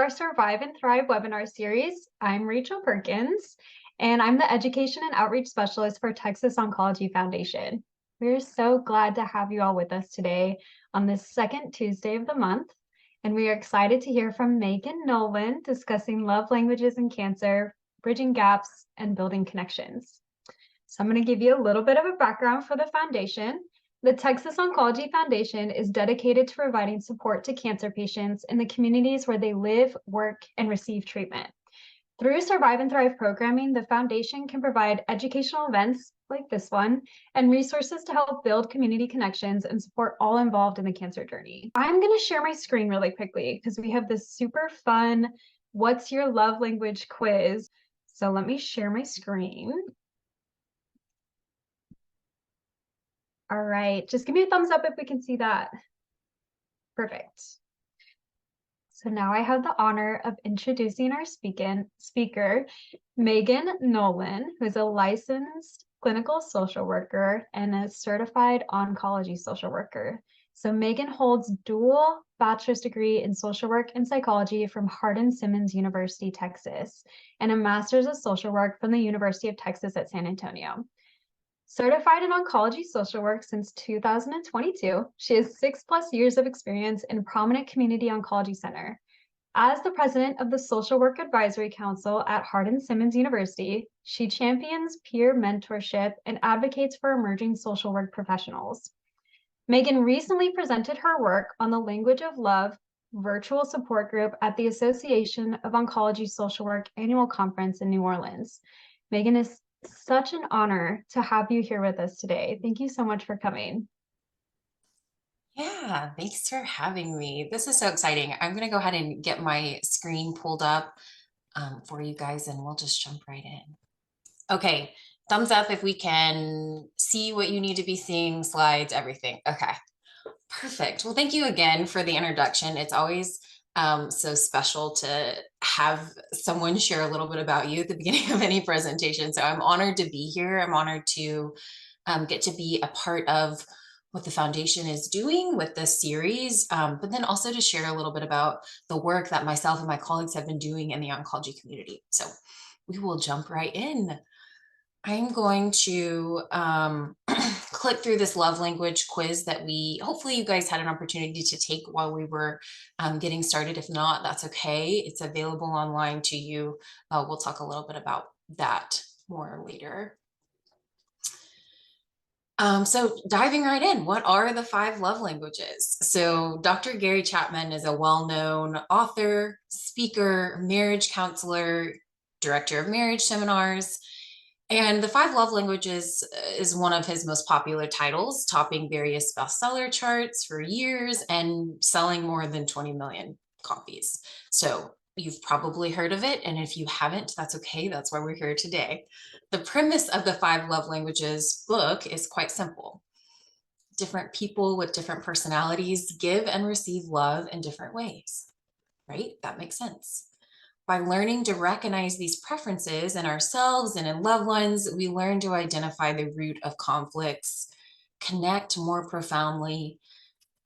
Our Survive and Thrive webinar series. I'm Rachel Perkins, and I'm the Education and Outreach Specialist for Texas Oncology Foundation. We're so glad to have you all with us today on this second Tuesday of the month, and we are excited to hear from Maygen Nolan discussing love languages in cancer, bridging gaps, and building connections. So I'm going to give you a little bit of a background for the foundation. The Texas Oncology Foundation is dedicated to providing support to cancer patients in the communities where they live, work, and receive treatment. Through Survive and Thrive programming, the foundation can provide educational events like this one and resources to help build community connections and support all involved in the cancer journey. I'm going to share my screen really quickly because we have this super fun "What's Your Love Language" quiz. So let me share my screen. All right, just give me a thumbs up if we can see that. Perfect. So now I have the honor of introducing our speaker, Maygen Nolan, who is a licensed clinical social worker and a certified oncology social worker. So Maygen holds dual bachelor's degree in social work and psychology from Hardin-Simmons University, Texas, and a master's of social work from the University of Texas at San Antonio. Certified in oncology social work since 2022, she has 6+ years of experience in a prominent community oncology center. As the president of the Social Work Advisory Council at Hardin-Simmons University, she champions peer mentorship and advocates for emerging social work professionals. Maygen recently presented her work on the Language of Love virtual support group at the Association of Oncology Social Work annual conference in New Orleans. Maygen, is such an honor to have you here with us today. Thank you so much for coming. Yeah, thanks for having me. This is so exciting. I'm going to go ahead and get my screen pulled up for you guys, and we'll just jump right in. Okay, thumbs up if we can see what you need to be seeing, slides, everything. Okay, perfect. Well, thank you again for the introduction. It's always so special to have someone share a little bit about you at the beginning of any presentation. So I'm honored to be here. I'm honored to get to be a part of what the foundation is doing with this series, but then also to share a little bit about the work that myself and my colleagues have been doing in the oncology community. So we will jump right in. I'm going to click through this love language quiz that hopefully you guys had an opportunity to take while we were getting started. If not, that's okay. It's available online to you. We'll talk a little bit about that more later. So diving right in, what are the 5 love languages? So Dr. Gary Chapman is a well-known author, speaker, marriage counselor, director of marriage seminars, and the 5 love languages is one of his most popular titles, topping various bestseller charts for years and selling more than 20 million copies. So you've probably heard of it, and if you haven't, that's okay. That's why we're here today. The premise of the 5 love languages book is quite simple. Different people with different personalities give and receive love in different ways, right? That makes sense. By learning to recognize these preferences in ourselves and in loved ones, we learn to identify the root of conflicts, connect more profoundly,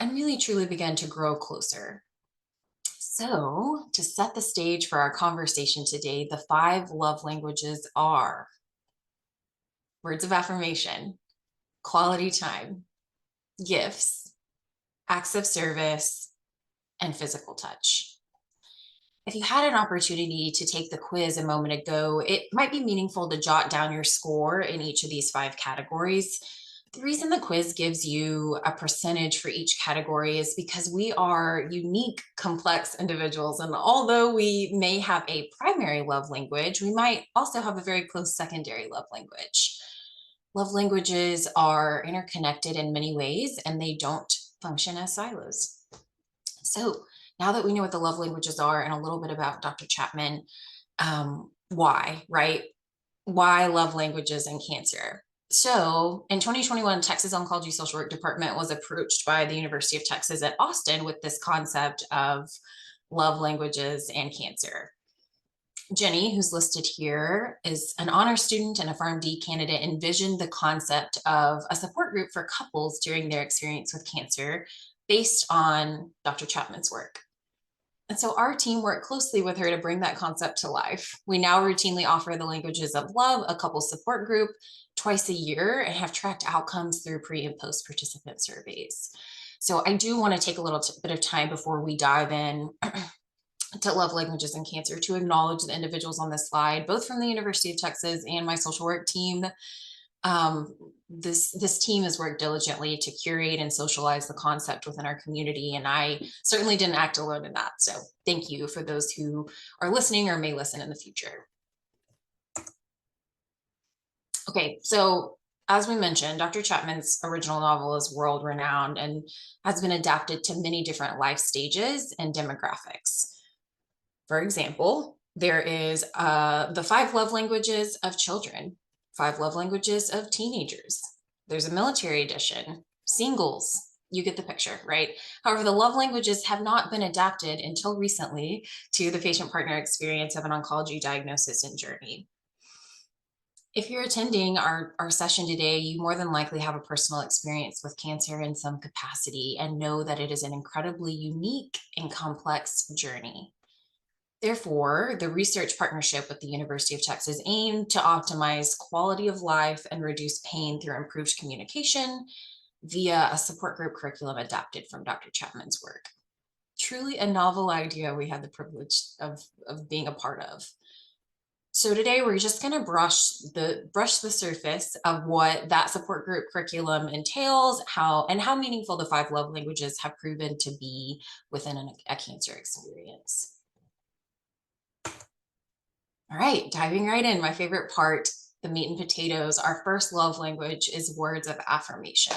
and really truly begin to grow closer. So, to set the stage for our conversation today, the 5 love languages are words of affirmation, quality time, gifts, acts of service, and physical touch. If you had an opportunity to take the quiz a moment ago, it might be meaningful to jot down your score in each of these 5 categories. The reason the quiz gives you a percentage for each category is because we are unique, complex individuals. And although we may have a primary love language, we might also have a very close secondary love language. Love languages are interconnected in many ways, and they don't function as silos. So now that we know what the love languages are and a little bit about Dr. Chapman, why, right? Why love languages and cancer? So in 2021, Texas Oncology Social Work Department was approached by the University of Texas at Austin with this concept of love languages and cancer. Jenny, who's listed here, is an honor student and a PharmD candidate, envisioned the concept of a support group for couples during their experience with cancer based on Dr. Chapman's work. And so our team worked closely with her to bring that concept to life. We now routinely offer the languages of love, a couple support group twice a year, and have tracked outcomes through pre and post participant surveys. So I do want to take a little bit of time before we dive in to love languages and cancer to acknowledge the individuals on this slide, both from the University of Texas and my social work team. This team has worked diligently to curate and socialize the concept within our community, and I certainly didn't act alone in that. So thank you for those who are listening or may listen in the future. Okay, so as we mentioned, Dr. Chapman's original novel is world-renowned and has been adapted to many different life stages and demographics. For example, there is the 5 love languages of children, 5 love languages of teenagers. There's a military edition, singles. You get the picture, right? However, the love languages have not been adapted until recently to the patient partner experience of an oncology diagnosis and journey. If you're attending our session today, you more than likely have a personal experience with cancer in some capacity and know that it is an incredibly unique and complex journey. Therefore, the research partnership with the University of Texas aimed to optimize quality of life and reduce pain through improved communication via a support group curriculum adapted from Dr. Chapman's work. Truly a novel idea we had the privilege of being a part of. So today we're just going to brush the surface of what that support group curriculum entails, how meaningful the 5 love languages have proven to be within a cancer experience. All right, diving right in, my favorite part, the meat and potatoes. Our first love language is words of affirmation.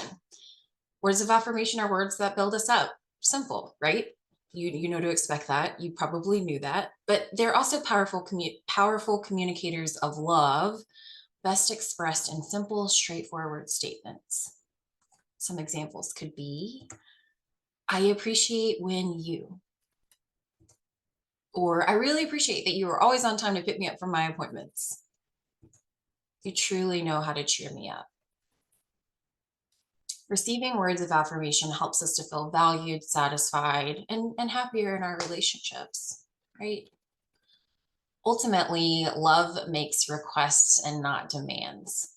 Words of affirmation are words that build us up. Simple, right? You know to expect that. You probably knew that. But they're also powerful communicators of love, best expressed in simple, straightforward statements. Some examples could be, I appreciate when you, or I really appreciate that you are always on time to pick me up from my appointments. You truly know how to cheer me up. Receiving words of affirmation helps us to feel valued, satisfied, and happier in our relationships, right? Ultimately, love makes requests and not demands,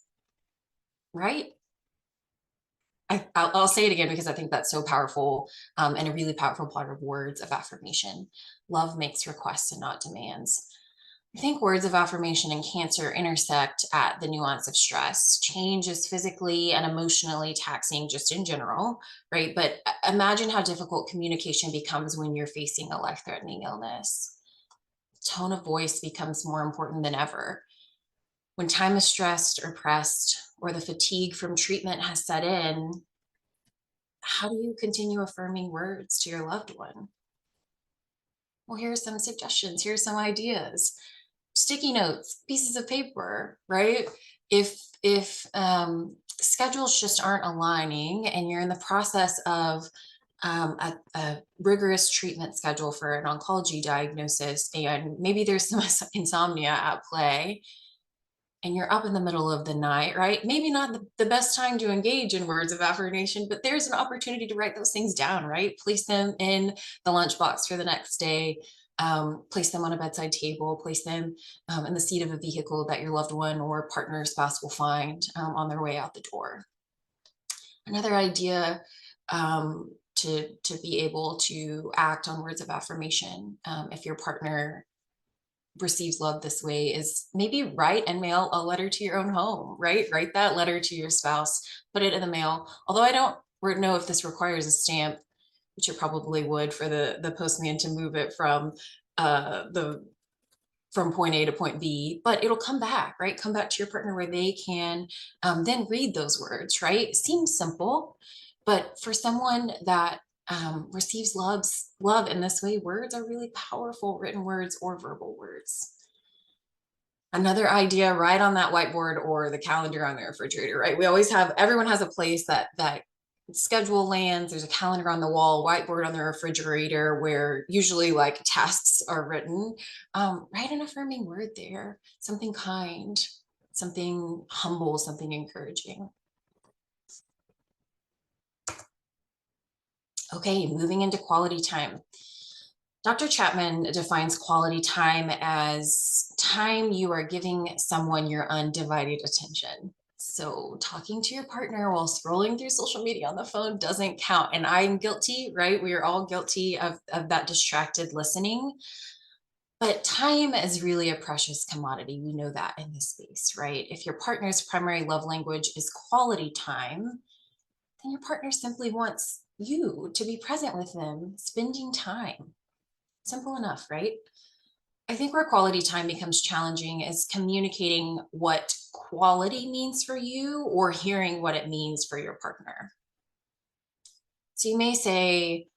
right? I'll say it again because I think that's so powerful, and a really powerful part of words of affirmation. Love makes requests and not demands. I think words of affirmation and cancer intersect at the nuance of stress. Change is physically and emotionally taxing just in general, right? But imagine how difficult communication becomes when you're facing a life-threatening illness. Tone of voice becomes more important than ever. When time is stressed or pressed, or the fatigue from treatment has set in, how do you continue affirming words to your loved one? Well, here are some suggestions. Here are some ideas. Sticky notes, pieces of paper, right? If schedules just aren't aligning and you're in the process of a rigorous treatment schedule for an oncology diagnosis, and maybe there's some insomnia at play, and you're up in the middle of the night, right? Maybe not the best time to engage in words of affirmation, but there's an opportunity to write those things down, right? Place them in the lunchbox for the next day. Place them on a bedside table, place them in the seat of a vehicle that your loved one or partner or spouse will find on their way out the door. Another idea to be able to act on words of affirmation, if your partner receives love this way, is maybe write and mail a letter to your own home, right? Write that letter to your spouse, put it in the mail. Although I don't know if this requires a stamp, which it probably would for the postman to move it from from point A to point B, but it'll come back, right? Come back to your partner where they can then read those words, right? It seems simple, but for someone that receives love in this way, words are really powerful, written words or verbal words. Another idea, right on that whiteboard or the calendar on the refrigerator, right? We always have, everyone has a place that schedule lands. There's a calendar on the wall, whiteboard on the refrigerator where usually like tasks are written. Write an affirming word there, something kind, something humble, something encouraging. Okay, moving into quality time. Dr. Chapman defines quality time as time you are giving someone your undivided attention. So talking to your partner while scrolling through social media on the phone doesn't count. And I'm guilty, right? We are all guilty of that distracted listening. But time is really a precious commodity. We know that in this space, right? If your partner's primary love language is quality time, then your partner simply wants you to be present with them, spending time. Simple enough, right? I think where quality time becomes challenging is communicating what quality means for you or hearing what it means for your partner. So you may say,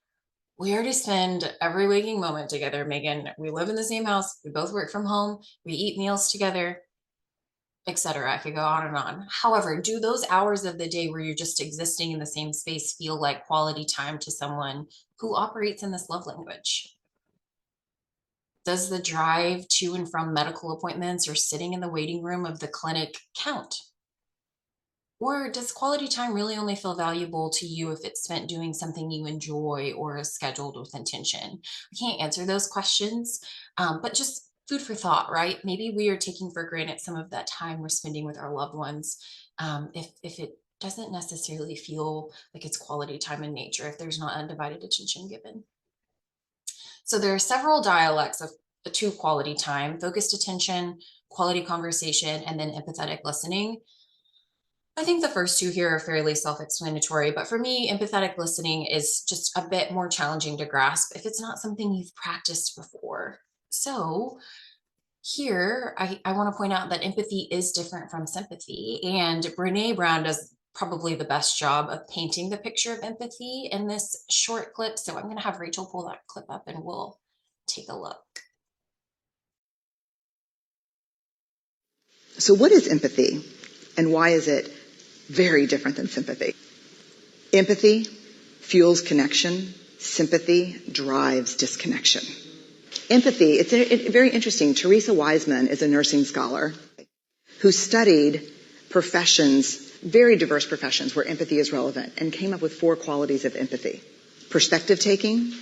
we already spend every waking moment together, Maygen. We live in the same house. We both work from home. We eat meals together, etc. I could go on and on. However, do those hours of the day where you're just existing in the same space feel like quality time to someone who operates in this love language? Does the drive to and from medical appointments or sitting in the waiting room of the clinic count? Or does quality time really only feel valuable to you if it's spent doing something you enjoy or is scheduled with intention? I can't answer those questions, but just food for thought, right? Maybe we are taking for granted some of that time we're spending with our loved ones, if it doesn't necessarily feel like it's quality time in nature, if there's not undivided attention given. So there are several dialects of to quality time: focused attention, quality conversation, and then empathetic listening. I think the first two here are fairly self-explanatory, but for me, empathetic listening is just a bit more challenging to grasp if it's not something you've practiced before. So here, I want to point out that empathy is different from sympathy, and Brene Brown does probably the best job of painting the picture of empathy in this short clip. So I'm going to have Rachel pull that clip up and we'll take a look. So what is empathy, and why is it very different than sympathy? Empathy fuels connection. Sympathy drives disconnection. Empathy, it's very interesting. Teresa Wiseman is a nursing scholar who studied professions, very diverse professions where empathy is relevant, and came up with 4 qualities of empathy. Perspective taking,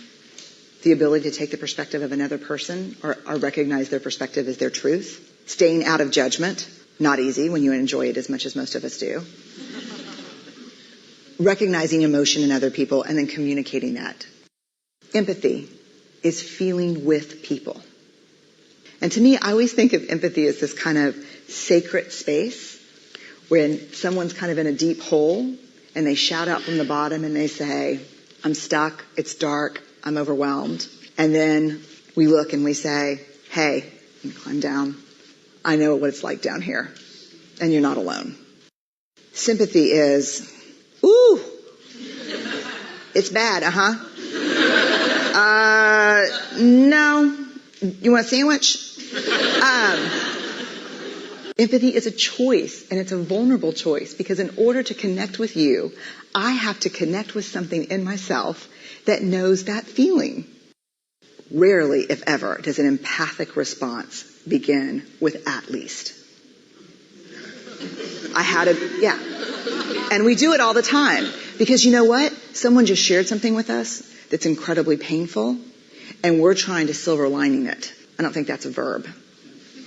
the ability to take the perspective of another person or recognize their perspective as their truth. Staying out of judgment, not easy when you enjoy it as much as most of us do. Recognizing emotion in other people and then communicating that. Empathy is feeling with people. And to me, I always think of empathy as this kind of sacred space when someone's kind of in a deep hole and they shout out from the bottom and they say, I'm stuck, it's dark, I'm overwhelmed. And then we look and we say, hey, you climb down. I know what it's like down here, and you're not alone. Sympathy is, ooh, it's bad, no, you want a sandwich? Empathy is a choice, and it's a vulnerable choice, because in order to connect with you, I have to connect with something in myself that knows that feeling. Rarely, if ever, does an empathic response begin with at least. And we do it all the time. Because you know what? Someone just shared something with us that's incredibly painful, and we're trying to silver lining it. I don't think that's a verb,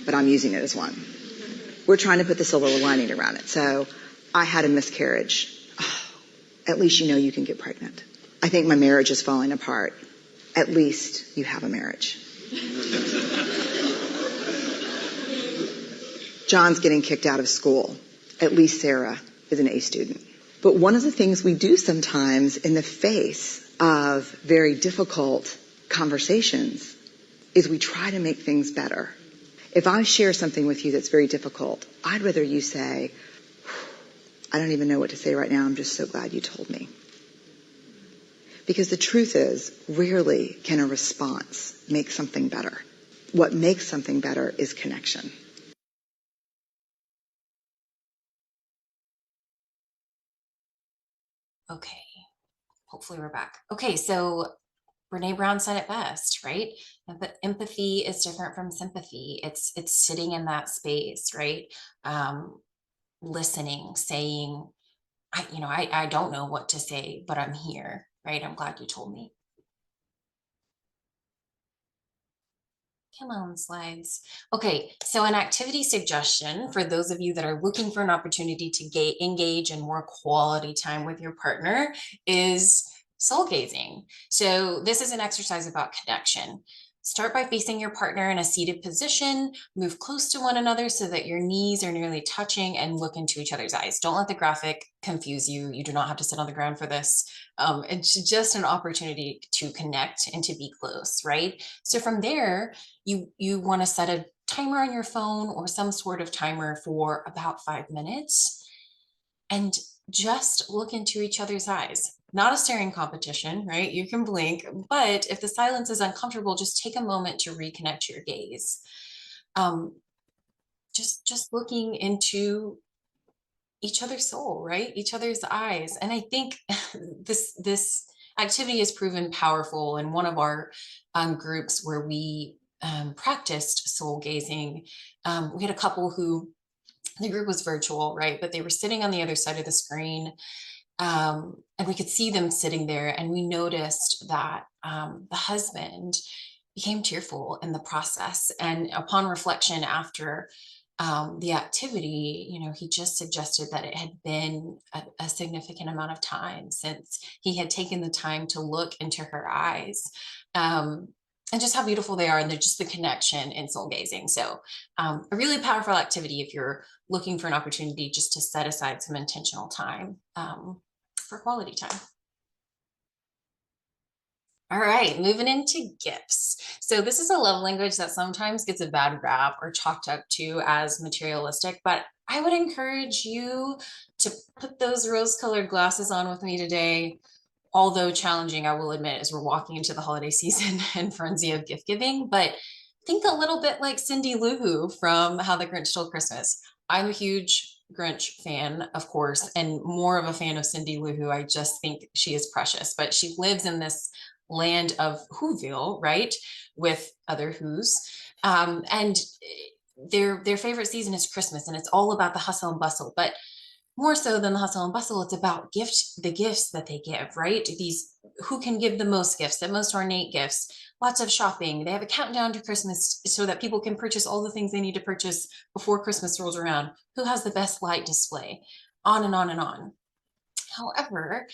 but I'm using it as one. We're trying to put the silver lining around it. So, I had a miscarriage. Oh, at least you know you can get pregnant. I think my marriage is falling apart. At least you have a marriage. John's getting kicked out of school. At least Sarah is an A student. But one of the things we do sometimes in the face of very difficult conversations is we try to make things better. If I share something with you that's very difficult, I'd rather you say, I don't even know what to say right now. I'm just so glad you told me. Because the truth is, rarely can a response make something better. What makes something better is connection. Okay, hopefully we're back. Okay, so Brene Brown said it best, right? But empathy is different from sympathy. It's sitting in that space, right? Listening, saying, I don't know what to say, but I'm here, right? I'm glad you told me. Come on, slides. Okay, so an activity suggestion for those of you that are looking for an opportunity to engage in more quality time with your partner is soul gazing. So this is an exercise about connection. Start by facing your partner in a seated position, move close to one another so that your knees are nearly touching, and look into each other's eyes. Don't let the graphic confuse you. You do not have to sit on the ground for this. It's just an opportunity to connect and to be close, right? So from there, you want to set a timer on your phone or some sort of timer for about 5 minutes and just look into each other's eyes. Not a staring competition, right? You can blink, but if the silence is uncomfortable, just take a moment to reconnect your gaze. Um, just looking into each other's soul, right? Each other's eyes. And I think this activity has proven powerful in one of our groups where we practiced soul gazing. We had a couple who the group was virtual, right? But they were sitting on the other side of the screen. And we could see them sitting there, and we noticed that the husband became tearful in the process. And upon reflection after the activity, he just suggested that it had been a significant amount of time since he had taken the time to look into her eyes. And just how beautiful they are, and they're just the connection in soul gazing. So a really powerful activity if you're looking for an opportunity just to set aside some intentional time for quality time. All right, moving into gifts. So this is a love language that sometimes gets a bad rap or chalked up to as materialistic, but I would encourage you to put those rose-colored glasses on with me today. Although challenging, I will admit, as we're walking into the holiday season and frenzy of gift giving, but think a little bit like Cindy Lou Who from How the Grinch Stole Christmas. I'm a huge Grinch fan, of course, and more of a fan of Cindy Lou Who. I just think she is precious, but she lives in this land of Whoville, right, with other Whos, and their favorite season is Christmas, and it's all about the hustle and bustle. But more so than the hustle and bustle, it's about the gifts that they give, right? These who can give the most gifts, the most ornate gifts, lots of shopping. They have a countdown to Christmas so that people can purchase all the things they need to purchase before Christmas rolls around. Who has the best light display? On and on and on. However,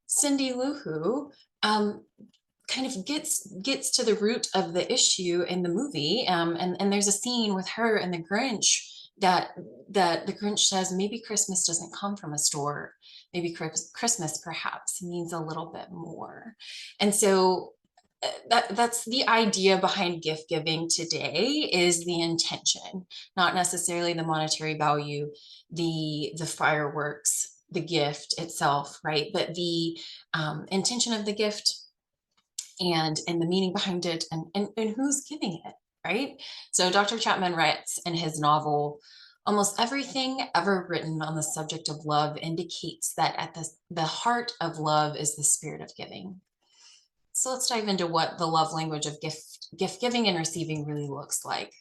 Cindy Lou Who kind of gets to the root of the issue in the movie, and there's a scene with her and the Grinch that the Grinch says maybe Christmas doesn't come from a store. Maybe Christmas perhaps means a little bit more. And so that's the idea behind gift giving today, is the intention, not necessarily the monetary value, the fireworks, the gift itself, right? But the intention of the gift and the meaning behind it, and who's giving it, right? So Dr. Chapman writes in his novel, almost everything ever written on the subject of love indicates that at the heart of love is the spirit of giving. So let's dive into what the love language of gift giving and receiving really looks like.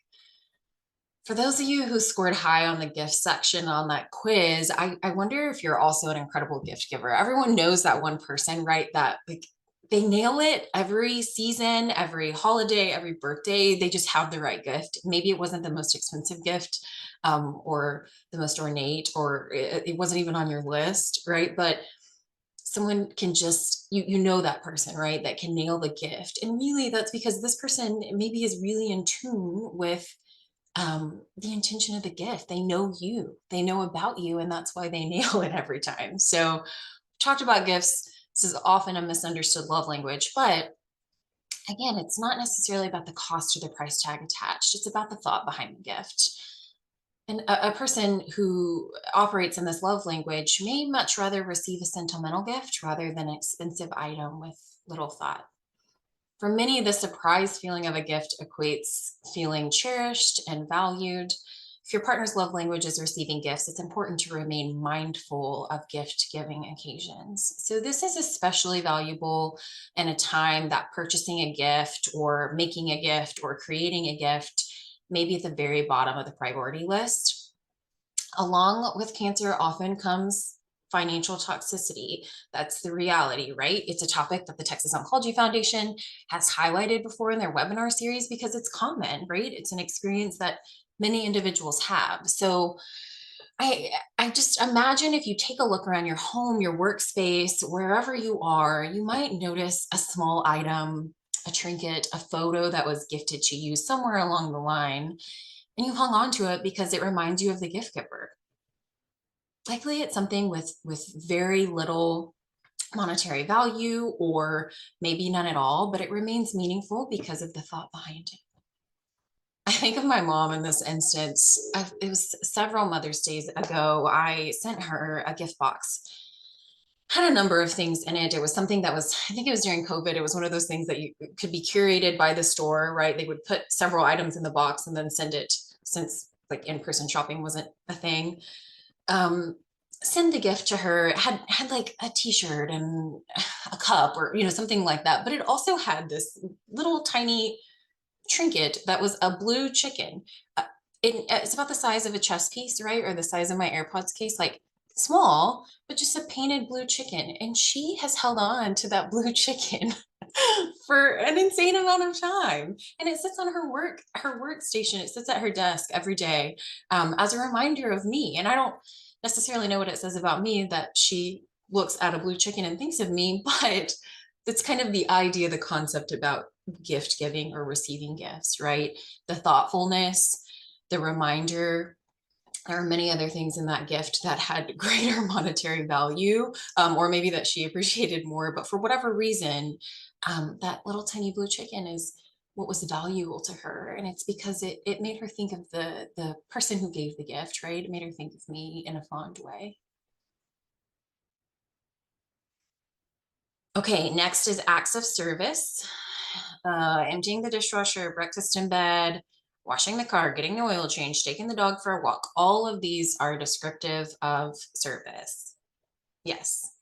For those of you who scored high on the gift section on that quiz, I wonder if you're also an incredible gift giver. Everyone knows that one person, right? That like they nail it every season, every holiday, every birthday. They just have the right gift. Maybe it wasn't the most expensive gift, or the most ornate, or it wasn't even on your list, right? But someone can just, you know that person, right? That can nail the gift. And really that's because this person maybe is really in tune with the intention of the gift. They know you, they know about you, and that's why they nail it every time. So talked about gifts. This is often a misunderstood love language, but again, it's not necessarily about the cost or the price tag attached. It's about the thought behind the gift. And a person who operates in this love language may much rather receive a sentimental gift rather than an expensive item with little thought. For many, the surprise feeling of a gift equates feeling cherished and valued. If your partner's love language is receiving gifts, it's important to remain mindful of gift giving occasions. So this is especially valuable in a time that purchasing a gift or making a gift or creating a gift may be at the very bottom of the priority list. Along with cancer often comes financial toxicity. That's the reality, right? It's a topic that the Texas Oncology Foundation has highlighted before in their webinar series because it's common, right? It's an experience that many individuals have. So I just imagine if you take a look around your home, your workspace, wherever you are, you might notice a small item, a trinket, a photo that was gifted to you somewhere along the line, and you hung on to it because it reminds you of the gift giver. Likely it's something with very little monetary value or maybe none at all, but it remains meaningful because of the thought behind it. I think of my mom in this instance. It was several Mother's Days ago. I sent her a gift box. Had a number of things in it. It was something that was, I think it was during COVID. It was one of those things that you could be curated by the store, right? They would put several items in the box and then send it, since like in-person shopping wasn't a thing. Send the gift to her. It had like a t-shirt and a cup or, something like that. But it also had this little tiny trinket that was a blue chicken. It's about the size of a chess piece, right? Or the size of my AirPods case, like small, but just a painted blue chicken. And she has held on to that blue chicken for an insane amount of time. And it sits on her workstation. It sits at her desk every day as a reminder of me. And I don't necessarily know what it says about me that she looks at a blue chicken and thinks of me, but it's kind of the idea, the concept about gift giving or receiving gifts, right? The thoughtfulness, the reminder. There are many other things in that gift that had greater monetary value, or maybe that she appreciated more, but for whatever reason, that little tiny blue chicken is what was valuable to her. And it's because it made her think of the person who gave the gift, right? It made her think of me in a fond way. Okay, next is acts of service. Emptying the dishwasher, breakfast in bed, washing the car, getting the oil change, taking the dog for a walk. All of these are descriptive of service. Yes.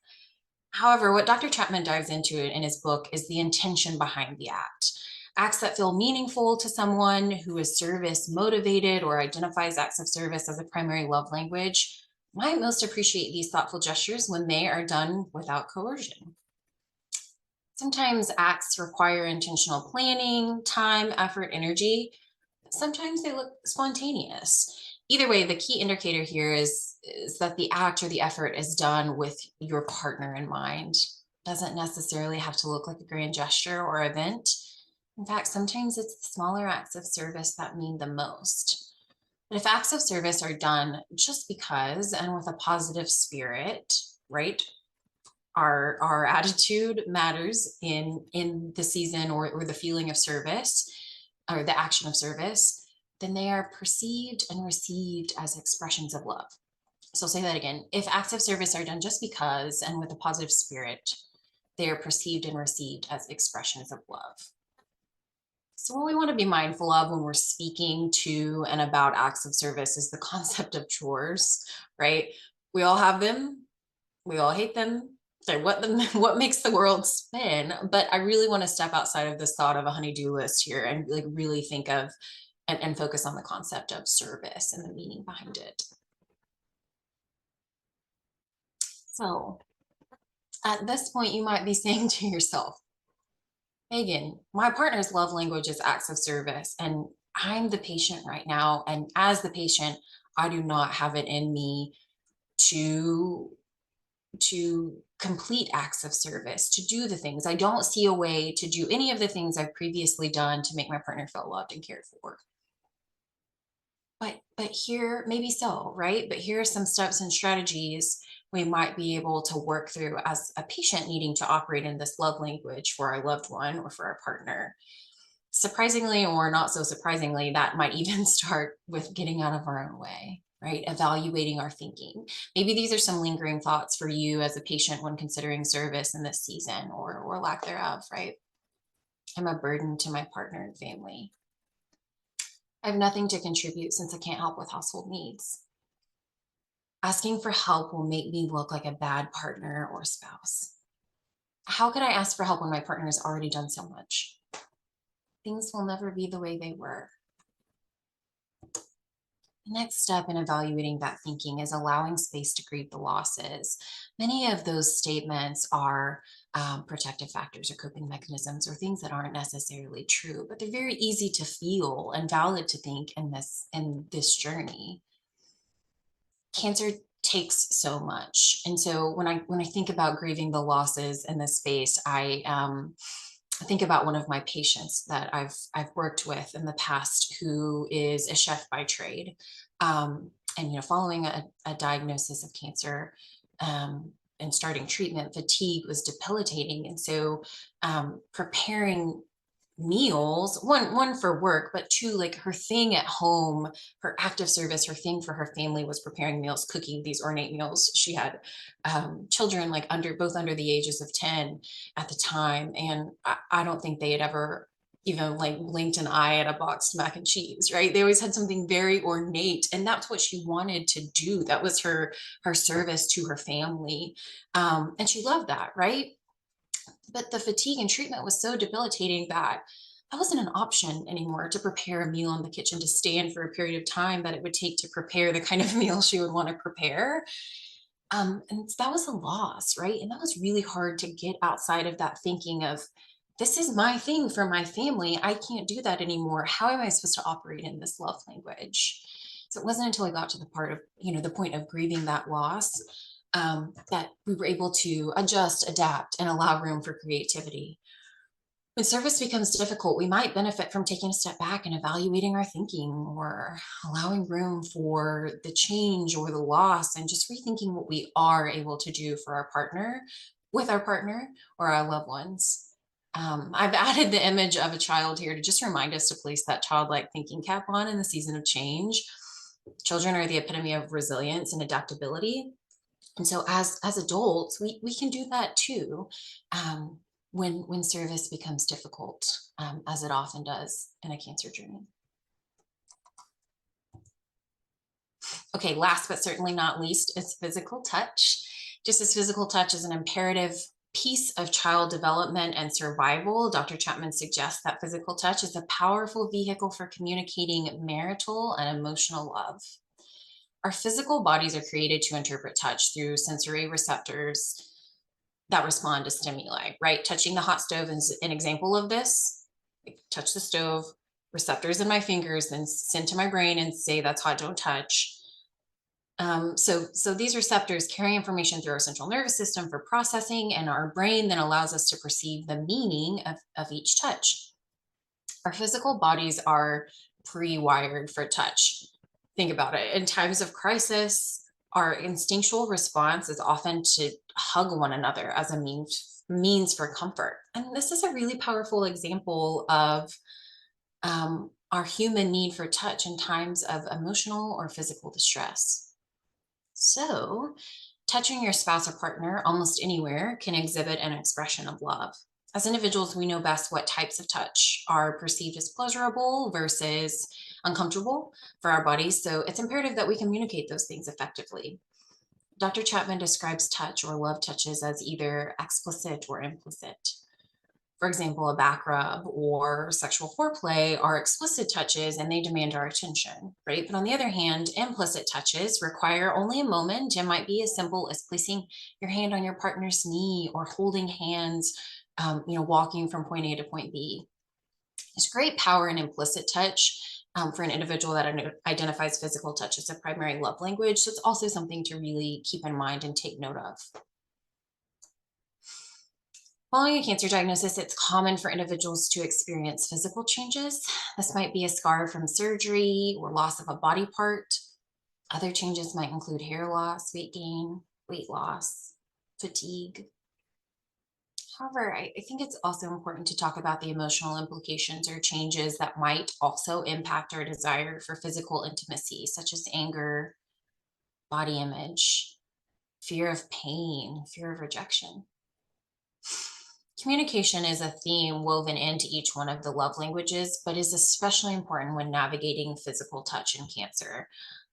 However, what Dr. Chapman dives into in his book is the intention behind the act. Acts that feel meaningful to someone who is service motivated or identifies acts of service as a primary love language might most appreciate these thoughtful gestures when they are done without coercion. Sometimes acts require intentional planning, time, effort, energy. Sometimes they look spontaneous. Either way, the key indicator here is that the act or the effort is done with your partner in mind. Doesn't necessarily have to look like a grand gesture or event. In fact, sometimes it's the smaller acts of service that mean the most. But if acts of service are done just because and with a positive spirit, right? Our attitude matters in the season or the feeling of service or the action of service, then they are perceived and received as expressions of love. So I'll say that again. If acts of service are done just because and with a positive spirit, they are perceived and received as expressions of love. So what we want to be mindful of when we're speaking to and about acts of service is the concept of chores, right? We all have them. We all hate them. They're what makes the world spin. But I really want to step outside of this thought of a honey-do list here and like really think of and focus on the concept of service and the meaning behind it. So at this point, you might be saying to yourself, Maygen, my partner's love language is acts of service, and I'm the patient right now. And as the patient, I do not have it in me to complete acts of service, to do the things. I don't see a way to do any of the things I've previously done to make my partner feel loved and cared for. But here, maybe so, right? But here are some steps and strategies we might be able to work through as a patient needing to operate in this love language for our loved one or for our partner. Surprisingly, or not so surprisingly, that might even start with getting out of our own way, right? Evaluating our thinking. Maybe these are some lingering thoughts for you as a patient when considering service in this season or lack thereof, right? I'm a burden to my partner and family. I have nothing to contribute since I can't help with household needs. Asking for help will make me look like a bad partner or spouse. How could I ask for help when my partner has already done so much? Things will never be the way they were. The next step in evaluating that thinking is allowing space to grieve the losses. Many of those statements are protective factors or coping mechanisms or things that aren't necessarily true, but they're very easy to feel and valid to think in this journey. Cancer takes so much, and so when I think about grieving the losses in this space, I think about one of my patients that I've worked with in the past who is a chef by trade, and following a diagnosis of cancer, and starting treatment, fatigue was debilitating, and so preparing meals, one for work, but two, like her thing at home, her active service, her thing for her family was preparing meals, cooking these ornate meals. She had children like both under the ages of 10 at the time, and I don't think they had ever even like blinked an eye at a boxed mac and cheese, right? They always had something very ornate, and that's what she wanted to do. That was her service to her family, and she loved that, right? But the fatigue and treatment was so debilitating that that wasn't an option anymore, to prepare a meal in the kitchen, to stand for a period of time that it would take to prepare the kind of meal she would want to prepare. And that was a loss, right? And that was really hard to get outside of that thinking of, this is my thing for my family. I can't do that anymore. How am I supposed to operate in this love language? So it wasn't until I got to the part of, the point of grieving that loss, that we were able to adjust, adapt, and allow room for creativity. When service becomes difficult, we might benefit from taking a step back and evaluating our thinking, or allowing room for the change or the loss, and just rethinking what we are able to do for our partner, with our partner, or our loved ones. I've added the image of a child here to just remind us to place that childlike thinking cap on in the season of change. Children are the epitome of resilience and adaptability. And so as adults, we can do that too, when service becomes difficult, as it often does in a cancer journey. Okay, last but certainly not least is physical touch. Just as physical touch is an imperative piece of child development and survival, Dr. Chapman suggests that physical touch is a powerful vehicle for communicating marital and emotional love. Our physical bodies are created to interpret touch through sensory receptors that respond to stimuli, right? Touching the hot stove is an example of this. I touch the stove, receptors in my fingers then send to my brain and say, that's hot, don't touch. So these receptors carry information through our central nervous system for processing, and our brain then allows us to perceive the meaning of each touch. Our physical bodies are pre-wired for touch. Think about it. In times of crisis, our instinctual response is often to hug one another as a means for comfort. And this is a really powerful example of our human need for touch in times of emotional or physical distress. So, touching your spouse or partner almost anywhere can exhibit an expression of love. As individuals, we know best what types of touch are perceived as pleasurable versus uncomfortable for our bodies. So it's imperative that we communicate those things effectively. Dr. Chapman describes touch or love touches as either explicit or implicit. For example, a back rub or sexual foreplay are explicit touches and they demand our attention, right? But on the other hand, implicit touches require only a moment and might be as simple as placing your hand on your partner's knee or holding hands, walking from point A to point B. There's great power in implicit touch, for an individual that identifies physical touch as a primary love language. So it's also something to really keep in mind and take note of. Following a cancer diagnosis, it's common for individuals to experience physical changes. This might be a scar from surgery or loss of a body part. Other changes might include hair loss, weight gain, weight loss, fatigue. However, I think it's also important to talk about the emotional implications or changes that might also impact our desire for physical intimacy, such as anger, body image, fear of pain, fear of rejection. Communication is a theme woven into each one of the love languages, but is especially important when navigating physical touch in cancer.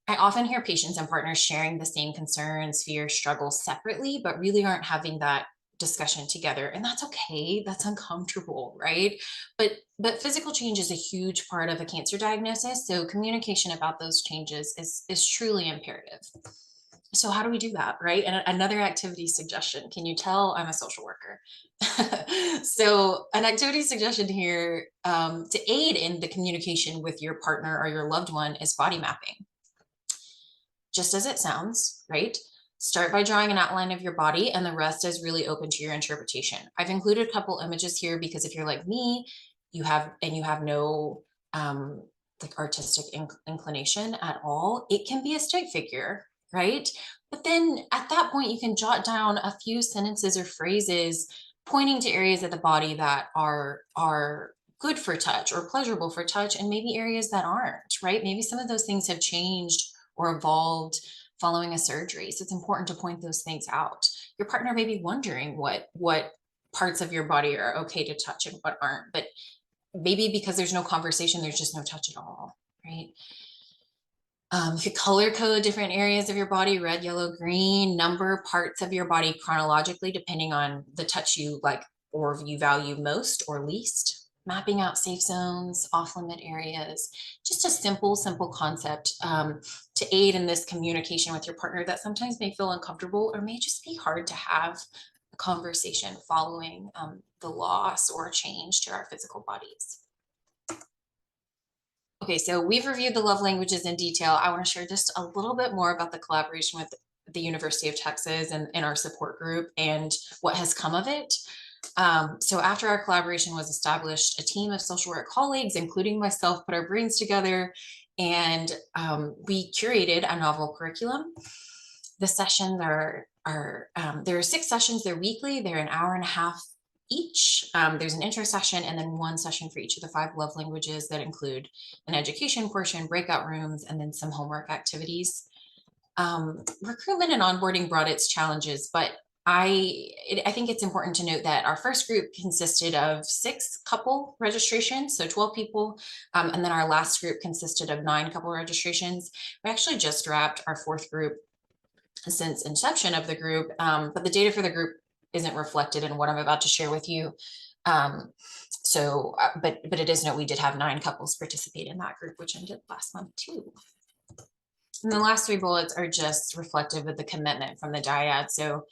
I often hear patients and partners sharing the same concerns, fears, struggles separately, but really aren't having that discussion together, and that's okay. That's uncomfortable, right? But physical change is a huge part of a cancer diagnosis, so communication about those changes is truly imperative. So how do we do that, right? And another activity suggestion. Can you tell I'm a social worker? So an activity suggestion here, to aid in the communication with your partner or your loved one, is body mapping. Just as it sounds, right? Start by drawing an outline of your body, and the rest is really open to your interpretation. I've included a couple images here because if you're like me, you have no like artistic inclination at all, it can be a stick figure, right? But then at that point, you can jot down a few sentences or phrases pointing to areas of the body that are good for touch or pleasurable for touch, and maybe areas that aren't, right? Maybe some of those things have changed or evolved following a surgery. So it's important to point those things out. Your partner may be wondering what parts of your body are okay to touch and what aren't, but maybe because there's no conversation, there's just no touch at all, right? You could color code different areas of your body, red, yellow, green, number parts of your body chronologically, depending on the touch you like or you value most or least. Mapping out safe zones, off-limit areas, just a simple concept to aid in this communication with your partner that sometimes may feel uncomfortable or may just be hard to have a conversation following the loss or change to our physical bodies. Okay, so we've reviewed the love languages in detail. I want to share just a little bit more about the collaboration with the University of Texas and our support group and what has come of it. So after our collaboration was established, a team of social work colleagues, including myself, put our brains together, and we curated a novel curriculum. The sessions there are 6 sessions. They're weekly. They're an hour and a half each. There's an intro session and then 1 session for each of the 5 love languages that include an education portion, breakout rooms, and then some homework activities. Recruitment and onboarding brought its challenges, but I think it's important to note that our first group consisted of 6 couple registrations, so 12 people, and then our last group consisted of 9 couple registrations. We actually just wrapped our 4th group since inception of the group, but the data for the group isn't reflected in what I'm about to share with you. But it is note we did have 9 couples participate in that group, which ended last month too. And the last 3 bullets are just reflective of the commitment from the dyad. So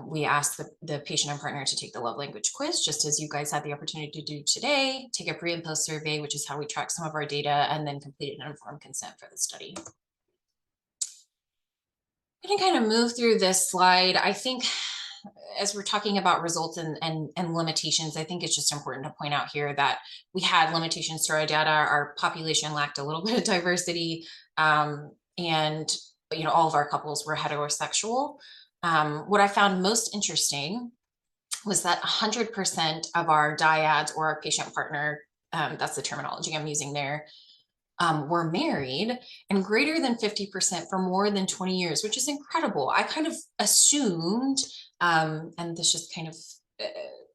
we asked the patient and partner to take the love language quiz, just as you guys had the opportunity to do today, take a pre and post survey, which is how we track some of our data, and then completed an informed consent for the study. I'm going to kind of move through this slide. I think as we're talking about results and limitations, I think it's just important to point out here that we had limitations to our data. Our population lacked a little bit of diversity, and all of our couples were heterosexual. What I found most interesting was that 100% of our dyads or our patient partner, that's the terminology I'm using there, were married, and greater than 50% for more than 20 years, which is incredible. I kind of assumed, and this just kind of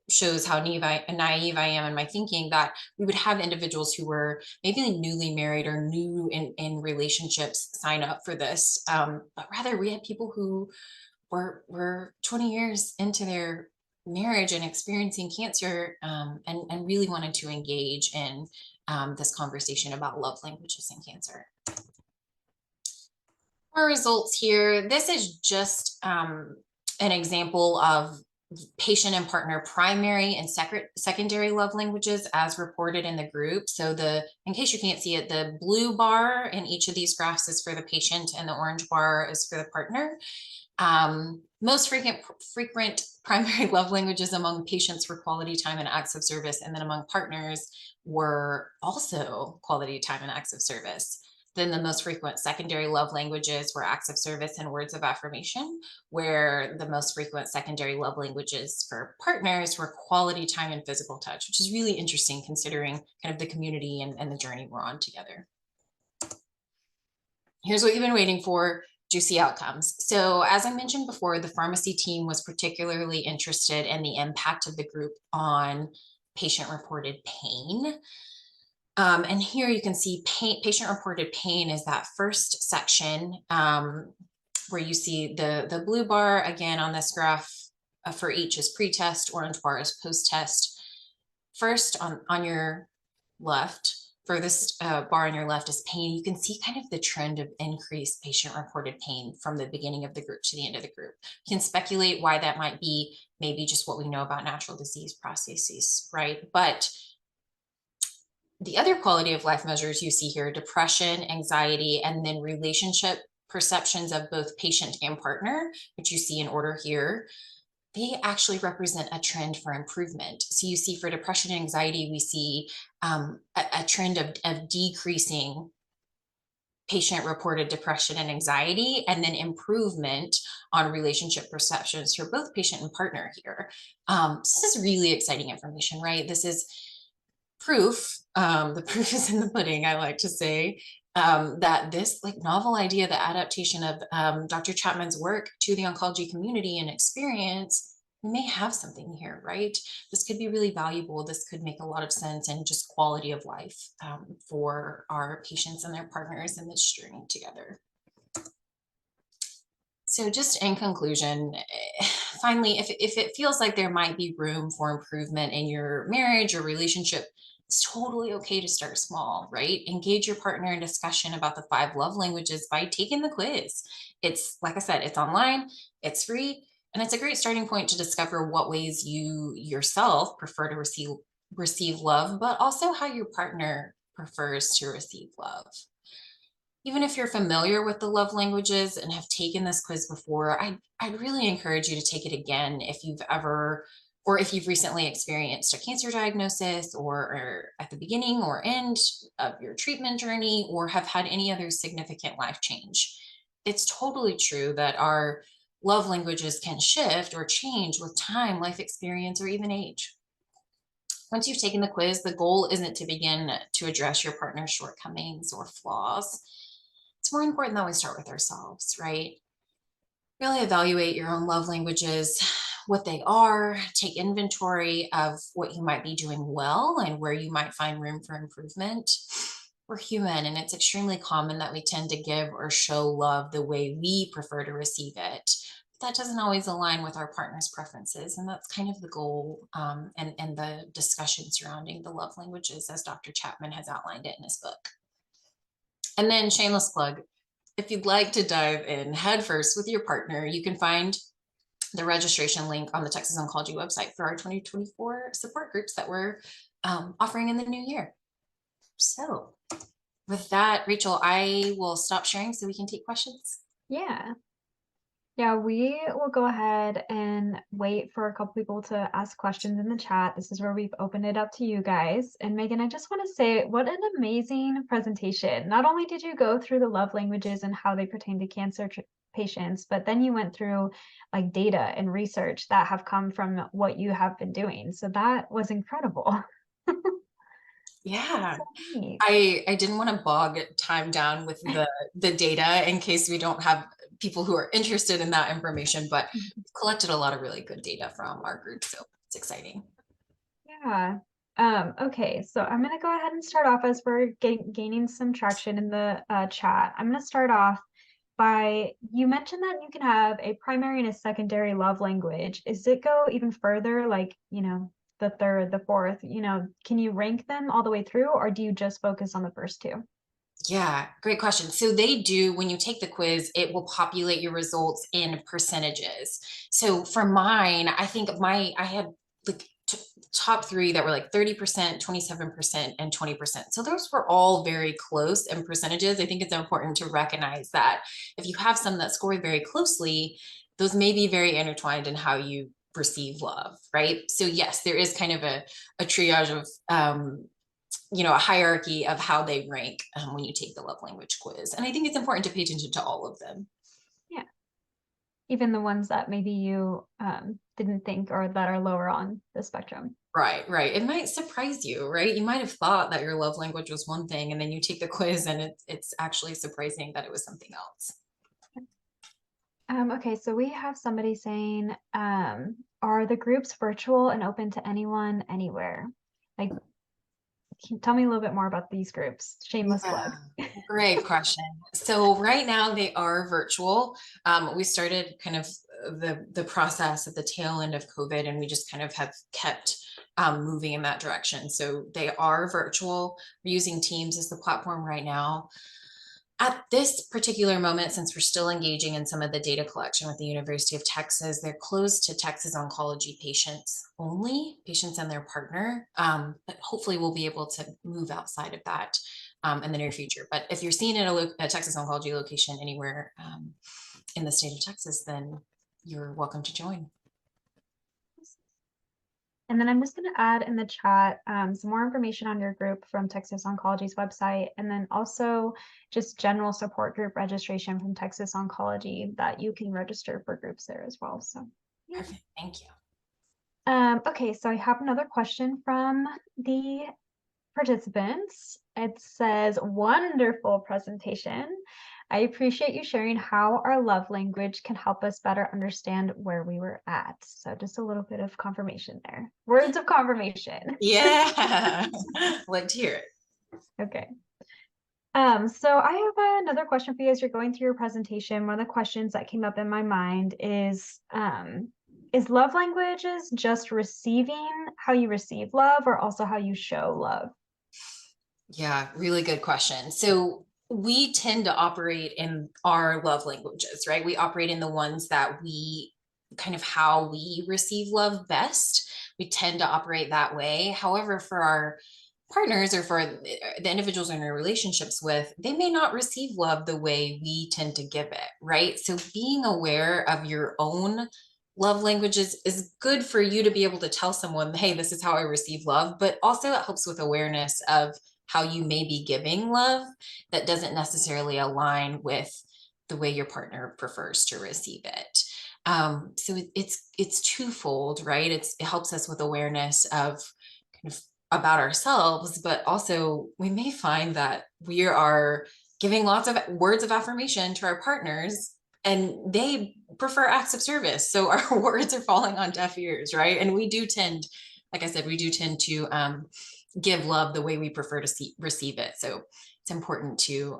shows how naive I am in my thinking, that we would have individuals who were maybe newly married or new in relationships sign up for this. But rather we had people who were 20 years into their marriage and experiencing cancer, and really wanted to engage in this conversation about love languages and cancer. Our results here, this is just an example of patient and partner primary and secondary love languages as reported in the group. So in case you can't see it, the blue bar in each of these graphs is for the patient and the orange bar is for the partner. Most frequent primary love languages among patients were quality time and acts of service, and then among partners were also quality time and acts of service. Then the most frequent secondary love languages were acts of service and words of affirmation, where the most frequent secondary love languages for partners were quality time and physical touch, which is really interesting considering kind of the community and the journey we're on together. Here's what you've been waiting for. Juicy outcomes. So as I mentioned before, the pharmacy team was particularly interested in the impact of the group on patient-reported pain. And here you can see patient-reported pain is that first section where you see the blue bar again on this graph for each is pre-test, orange bar is post-test. First, on your left, furthest bar on your left is pain. You can see kind of the trend of increased patient-reported pain from the beginning of the group to the end of the group. You can speculate why that might be, maybe just what we know about natural disease processes, right? But the other quality of life measures you see here, depression, anxiety, and then relationship perceptions of both patient and partner, which you see in order here, they actually represent a trend for improvement. So you see for depression and anxiety, we see a trend of decreasing patient-reported depression and anxiety, and then improvement on relationship perceptions for both patient and partner here. This is really exciting information, right? This is proof, the proof is in the pudding, I like to say, that this like novel idea, the adaptation of Dr. Chapman's work to the oncology community and experience, we may have something here, right? This could be really valuable. This could make a lot of sense and just quality of life for our patients and their partners in this journey together. So just in conclusion, finally, if it feels like there might be room for improvement in your marriage or relationship, it's totally okay to start small, right? Engage your partner in discussion about the 5 love languages by taking the quiz. It's, like I said, it's online, it's free, and it's a great starting point to discover what ways you yourself prefer to receive love, but also how your partner prefers to receive love. Even if you're familiar with the love languages and have taken this quiz before, I'd really encourage you to take it again if you've ever, or if you've recently experienced a cancer diagnosis, or at the beginning or end of your treatment journey, or have had any other significant life change. It's totally true that our love languages can shift or change with time, life experience, or even age. Once you've taken the quiz, the goal isn't to begin to address your partner's shortcomings or flaws. It's more important that we start with ourselves, right? Really evaluate your own love languages, what they are, take inventory of what you might be doing well and where you might find room for improvement. We're human, and it's extremely common that we tend to give or show love the way we prefer to receive it. But that doesn't always align with our partner's preferences, and that's kind of the goal and the discussion surrounding the love languages as Dr. Chapman has outlined it in his book. And then shameless plug, if you'd like to dive in headfirst with your partner, you can find the registration link on the Texas Oncology website for our 2024 support groups that we're offering in the new year. So with that, Rachel, I will stop sharing so we can take questions. Yeah. Yeah, we will go ahead and wait for a couple people to ask questions in the chat. This is where we've opened it up to you guys. And Maygen, I just want to say what an amazing presentation. Not only did you go through the love languages and how they pertain to cancer patients, but then you went through like data and research that have come from what you have been doing. So that was incredible. Yeah, So neat. I didn't want to bog time down with the data in case we don't have people who are interested in that information, but we've collected a lot of really good data from our group, so it's exciting. Yeah. Okay, so I'm gonna go ahead and start off as we're gaining some traction in the chat. I'm gonna start off by, you mentioned that you can have a primary and a secondary love language. Is it go even further, like, the third, the fourth, can you rank them all the way through, or do you just focus on the first two? Yeah, great question. So they do, when you take the quiz, it will populate your results in percentages. So for mine, I think I had like top 3 that were like 30%, 27%, and 20%. So those were all very close in percentages. I think it's important to recognize that if you have some that scored very closely, those may be very intertwined in how you receive love, right? So yes, there is kind of a triage of a hierarchy of how they rank when you take the love language quiz. And I think it's important to pay attention to all of them. Yeah. Even the ones that maybe you didn't think, or that are lower on the spectrum. Right. It might surprise you, right? You might have thought that your love language was one thing, and then you take the quiz and it's actually surprising that it was something else. Okay, so we have somebody saying, are the groups virtual and open to anyone, anywhere? Like, tell me a little bit more about these groups. Shameless plug. Great question. So right now they are virtual. We started kind of the process at the tail end of COVID, and we just kind of have kept moving in that direction. So they are virtual. We're using Teams as the platform right now. At this particular moment, since we're still engaging in some of the data collection with the University of Texas, they're closed to Texas Oncology patients only, patients and their partner. But hopefully we'll be able to move outside of that in the near future. But if you're seeing a Texas Oncology location anywhere in the state of Texas, then you're welcome to join. And then I'm just going to add in the chat some more information on your group from Texas Oncology's website, and then also just general support group registration from Texas Oncology that you can register for groups there as well. So, yeah. Perfect. Thank you. Okay, so I have another question from the participants. It says, wonderful presentation. I appreciate you sharing how our love language can help us better understand where we were at. So just a little bit of confirmation there. Words of confirmation. Yeah. Like to hear it. Okay. So I have another question for you as you're going through your presentation. One of the questions that came up in my mind is love languages just receiving how you receive love, or also how you show love? Yeah, really good question. So we tend to operate in our love languages, right? We operate in the ones that we kind of how we receive love best. We tend to operate that way. However, for our partners or for the individuals in our relationships with, they may not receive love the way we tend to give it, right? So being aware of your own love languages is good for you to be able to tell someone, hey, this is how I receive love, but also it helps with awareness of how you may be giving love that doesn't necessarily align with the way your partner prefers to receive it. So it's twofold, right? It helps us with awareness of kind of about ourselves, but also we may find that we are giving lots of words of affirmation to our partners and they prefer acts of service. So our words are falling on deaf ears, right? And we do tend, like I said, we do tend to give love the way we prefer to receive it. So it's important to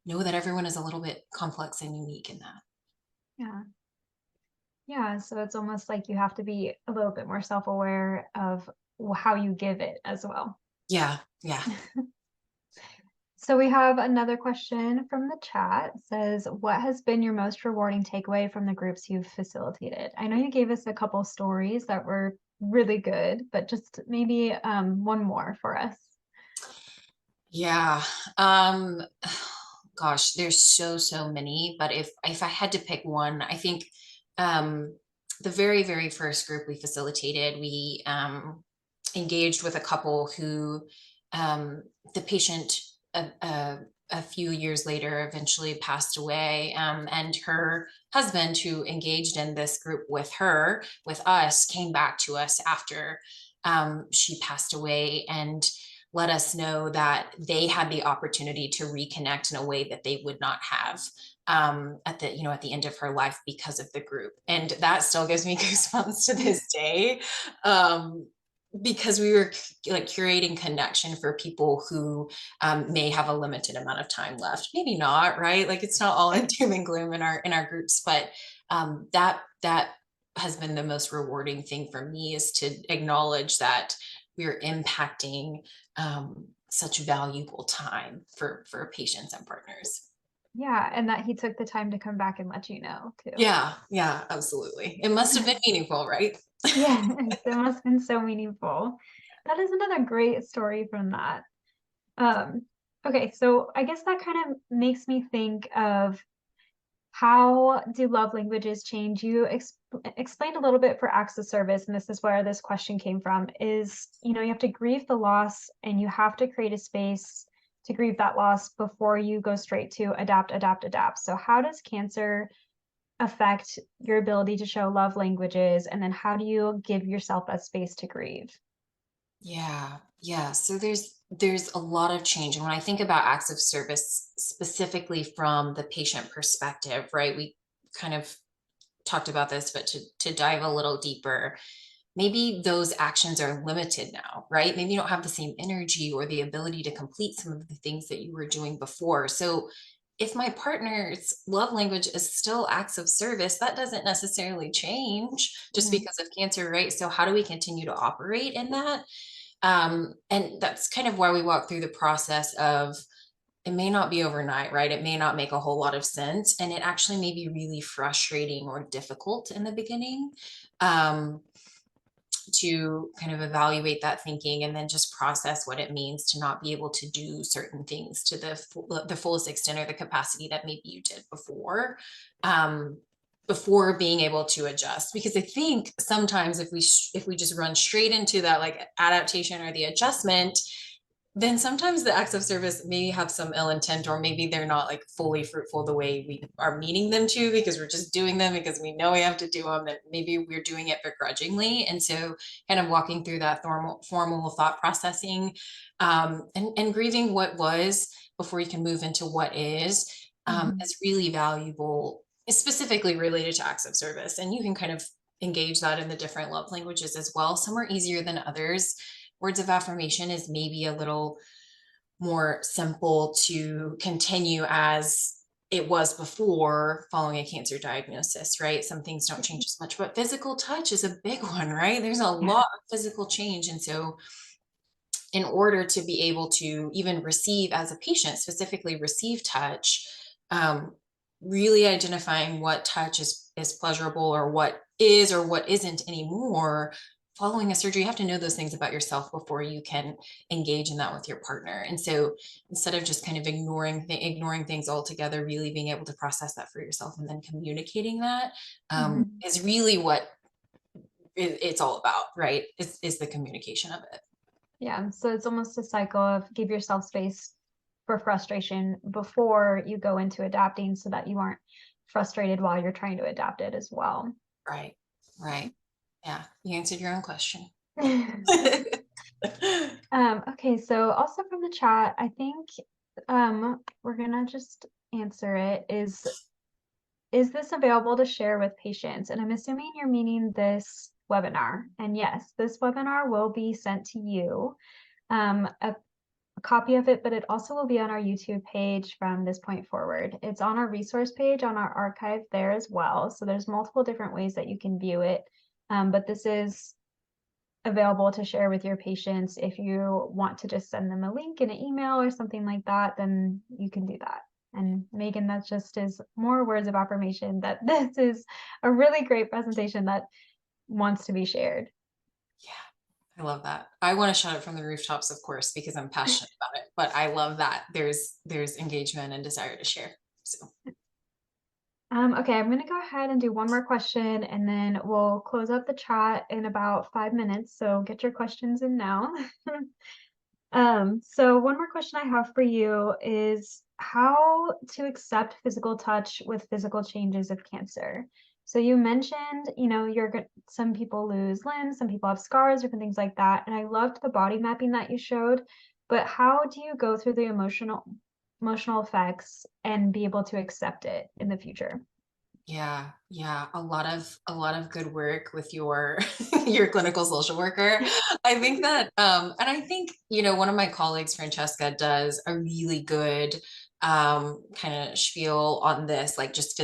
know that everyone is a little bit complex and unique in that. Yeah. Yeah, so it's almost like you have to be a little bit more self-aware of how you give it as well. Yeah, yeah. So we have another question from the chat. It says, what has been your most rewarding takeaway from the groups you've facilitated? I know you gave us a couple stories that were really good, but just maybe one more for us. Yeah. Gosh, there's so many, but if I had to pick one, I think the very first group we facilitated, we engaged with a couple who the patient a few years later eventually passed away, and her husband, who engaged in this group with us, came back to us after she passed away and let us know that they had the opportunity to reconnect in a way that they would not have at the end of her life because of the group. And that still gives me goosebumps to this day, because we were like curating connection for people who may have a limited amount of time left, maybe not, right? Like it's not all in doom and gloom in our groups, but that has been the most rewarding thing for me, is to acknowledge that we're impacting such valuable time for patients and partners. Yeah, and that he took the time to come back and let you know too. Yeah, absolutely. It must have been meaningful, right? Yeah, it must have been so meaningful. That is another great story from that. Okay, so I guess that kind of makes me think of, how do love languages change? You explained a little bit for acts of service, and this is where this question came from, is, you have to grieve the loss and you have to create a space to grieve that loss before you go straight to adapt. So how does cancer affect your ability to show love languages? And then how do you give yourself that space to grieve? Yeah. So there's a lot of change. And when I think about acts of service, specifically from the patient perspective, right? We kind of talked about this, but to dive a little deeper, maybe those actions are limited now, right? Maybe you don't have the same energy or the ability to complete some of the things that you were doing before. So if my partner's love language is still acts of service, that doesn't necessarily change just Mhm. because of cancer, right? So how do we continue to operate in that? And that's kind of why we walk through the process of, it may not be overnight, right? It may not make a whole lot of sense. And it actually may be really frustrating or difficult in the beginning. Um, to kind of evaluate that thinking and then just process what it means to not be able to do certain things to the fullest extent or the capacity that maybe you did um, before being able to adjust. Because I think sometimes if we just run straight into that like adaptation or the adjustment, then sometimes the acts of service may have some ill intent, or maybe they're not like fully fruitful the way we are meaning them to, because we're just doing them because we know we have to do them, and maybe we're doing it begrudgingly. And so kind of walking through that formal thought processing, and grieving what was before you can move into what Mhm. is really valuable, specifically related to acts of service. And you can kind of engage that in the different love languages as well. Some are easier than others. Words of affirmation is maybe a little more simple to continue as it was before following a cancer diagnosis, right? Some things don't change as much, but physical touch is a big one, right? There's a Yeah. lot of physical change. And so, in order to be able to even receive as a patient, specifically receive touch, um, really identifying what touch is pleasurable, or what is or what isn't anymore. Following a surgery, you have to know those things about yourself before you can engage in that with your partner. And so instead of just kind of ignoring things altogether, really being able to process that for yourself and then communicating that, Mhm. is really what it's all about, right? Is the communication of it. Yeah, so it's almost a cycle of give yourself space for frustration before you go into adapting so that you aren't frustrated while you're trying to adapt it as well. Right. Right. Yeah. You answered your own question. Okay, so also from the chat, I think we're gonna just answer it. Is this available to share with patients? And I'm assuming you're meaning this webinar. And yes, this webinar will be sent to you. A copy of it, but it also will be on our YouTube page from this point forward. It's on our resource page on our archive there as well. So there's multiple different ways that you can view it. But this is available to share with your patients. If you want to just send them a link in an email or something like that, then you can do that. And Maygen, that just is more words of affirmation that this is a really great presentation that wants to be shared. Yeah. I love that. I want to shout it from the rooftops, of course, because I'm passionate about it. But I love that there's engagement and desire to share. So Okay, I'm gonna go ahead and do one more question and then we'll close up the chat in about 5 minutes. So get your questions in now. So one more question I have for you is how to accept physical touch with physical changes of cancer. So you mentioned, some people lose limbs, some people have scars, different things like that. And I loved the body mapping that you showed, but how do you go through the emotional effects and be able to accept it in the future? yeah, yeah, a lot of good work with your your clinical social worker. I think that and I think, one of my colleagues, Francesca, does a really good kind of spiel on this, like just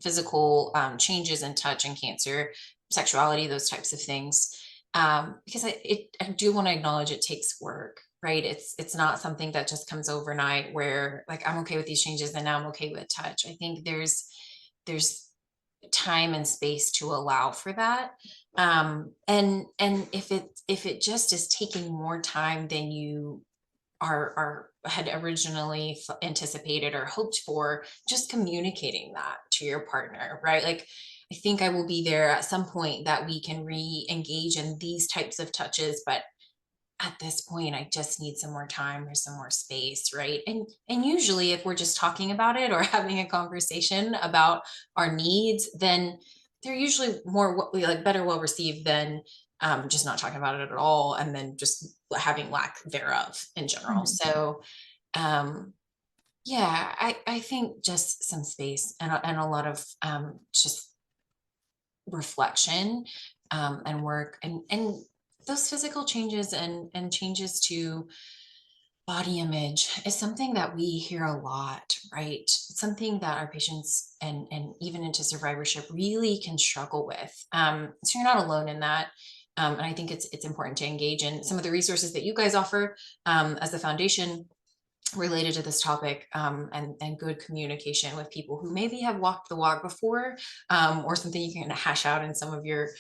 physical changes in touch and cancer, sexuality, those types of things. Because I do want to acknowledge it takes work, right? It's not something that just comes overnight where like I'm okay with these changes and now I'm okay with touch. I think there's time and space to allow for that. And if it just is taking more time than you are had originally anticipated or hoped for, just communicating that to your partner, right? Like, I think I will be there at some point that we can re-engage in these types of touches, but at this point I just need some more time or some more space, right? And usually if we're just talking about it or having a conversation about our needs, then they're usually like better well received than just not talking about it at all and then just having lack thereof in general. Mhm. So yeah, I think just some space and a lot of just reflection and work and those physical changes and changes to Body image is something that we hear a lot, right? It's something that our patients and even into survivorship really can struggle with. So you're not alone in that. And I think it's important to engage in some of the resources that you guys offer as the foundation related to this topic, and good communication with people who maybe have walked the walk before, or something you can hash out in some of your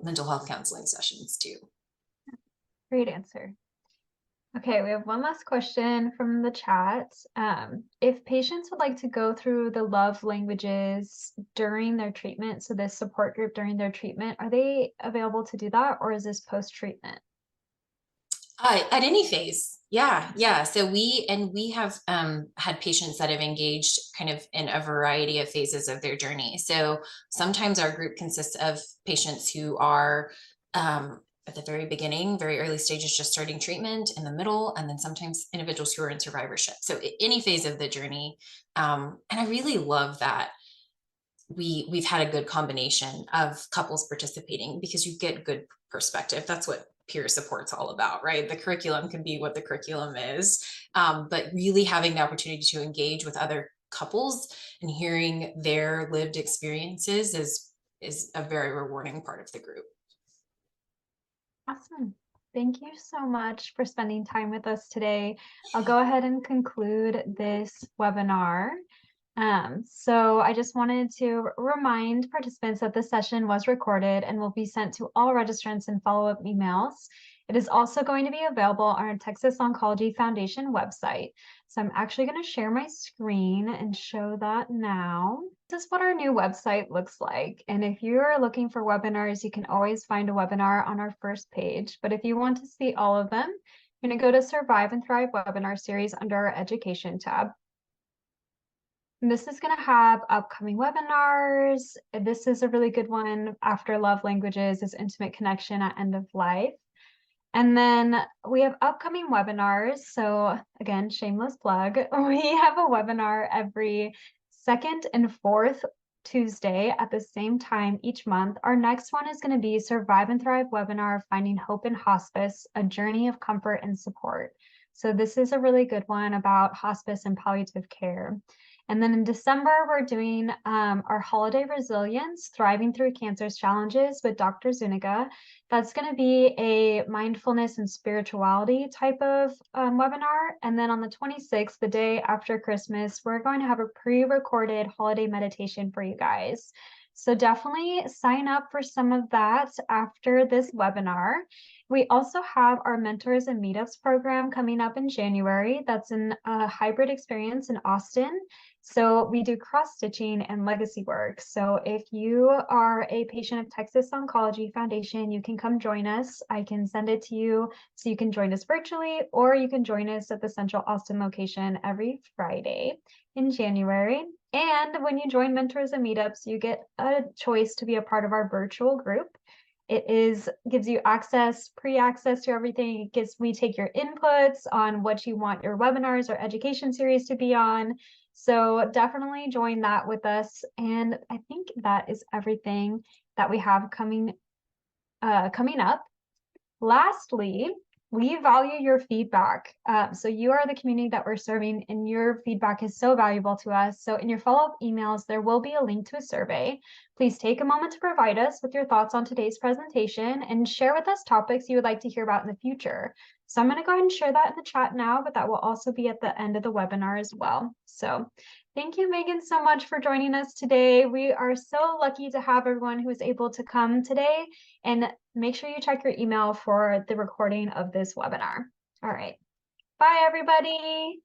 mental health counseling sessions too. Great answer. Okay, we have one last question from the chat. If patients would like to go through the love languages during their treatment, so this support group during their treatment, are they available to do that, or is this post-treatment? At any phase. Yeah. So we have had patients that have engaged kind of in a variety of phases of their journey. So sometimes our group consists of patients who are at the very beginning, very early stages, just starting treatment, in the middle, and then sometimes individuals who are in survivorship. So any phase of the journey. And I really love that we've had a good combination of couples participating, because you get good perspective. That's what peer support's all about, right? The curriculum can be what the curriculum is, but really having the opportunity to engage with other couples and hearing their lived experiences is a very rewarding part of the group. Awesome. Thank you so much for spending time with us today. I'll go ahead and conclude this webinar. So I just wanted to remind participants that this session was recorded and will be sent to all registrants in follow-up emails. It is also going to be available on our Texas Oncology Foundation website. So I'm actually going to share my screen and show that now. This is what our new website looks like. And if you're looking for webinars, you can always find a webinar on our first page. But if you want to see all of them, you're going to go to Survive and Thrive webinar series under our Education tab. And this is going to have upcoming webinars. This is a really good one. After Love Languages is Intimate Connection at End of Life. And then we have upcoming webinars. So again, shameless plug. We have a webinar every second and fourth Tuesday at the same time each month. Our next one is going to be Survive and Thrive webinar, Finding Hope in Hospice, a Journey of Comfort and Support. So this is a really good one about hospice and palliative care. And then in December, we're doing our Holiday Resilience, Thriving Through Cancer's Challenges with Dr. Zuniga. That's going to be a mindfulness and spirituality type of webinar. And then on the 26th, the day after Christmas, we're going to have a pre-recorded holiday meditation for you guys. So definitely sign up for some of that after this webinar. We also have our Mentors and Meetups program coming up in January. That's a hybrid experience in Austin. So we do cross-stitching and legacy work. So if you are a patient of Texas Oncology Foundation, you can come join us. I can send it to you so you can join us virtually, or you can join us at the Central Austin location every Friday in January. And when you join Mentors and Meetups, you get a choice to be a part of our virtual group. Gives you pre-access to everything. We take your inputs on what you want your webinars or education series to be on. So definitely join that with us. And I think that is everything that we have coming up. Lastly, we value your feedback. So you are the community that we're serving, and your feedback is so valuable to us. So in your follow-up emails, there will be a link to a survey. Please take a moment to provide us with your thoughts on today's presentation and share with us topics you would like to hear about in the future. So I'm going to go ahead and share that in the chat now, but that will also be at the end of the webinar as well. So thank you, Maygen, so much for joining us today. We are so lucky to have everyone who was able to come today, and make sure you check your email for the recording of this webinar. All right. Bye, everybody.